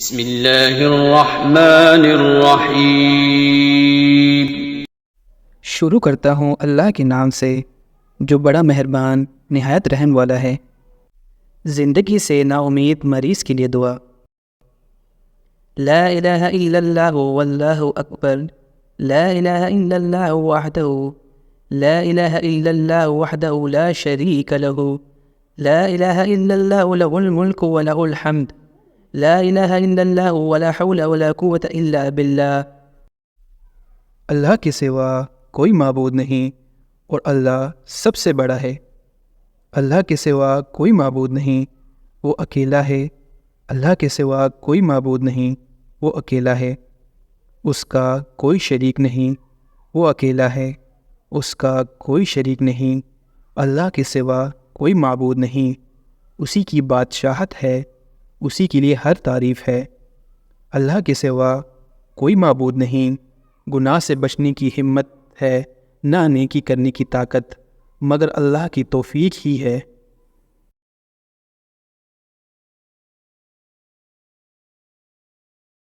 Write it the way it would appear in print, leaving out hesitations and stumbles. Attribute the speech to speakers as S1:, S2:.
S1: بسم اللہ الرحمن الرحیم۔
S2: شروع کرتا ہوں اللہ کے نام سے جو بڑا مہربان نہایت رحم والا ہے۔ زندگی سے نا امید مریض کے لیے دعا۔ لا الہ الا اللہ واللہ اکبر، لا الہ الا اللہ وحدہ، لا الہ الا اللہ وحدہ لا شریک لہ، لا الہ الا اللہ لہ الملک ولہ الحمد، لا الہ الا اللہ ولا حول ولا قوة الا باللہ۔ اللہ کے سوا کوئی معبود نہیں اور اللہ سب سے بڑا ہے۔ اللہ کے سوا کوئی معبود نہیں، وہ اکیلا ہے۔ اللہ کے سوا کوئی معبود نہیں، وہ اکیلا ہے۔ اس کا کوئی شریک نہیں، وہ اکیلا ہے۔ اس کا کوئی شریک نہیں۔ اللہ کے سوا کوئی معبود نہیں، اسی کی بادشاہت ہے، اسی کے لیے ہر تعریف ہے۔ اللہ کے سوا کوئی معبود نہیں، گناہ سے بچنے کی ہمت ہے، نہ نیکی کرنے کی طاقت، مگر اللہ کی توفیق ہی ہے۔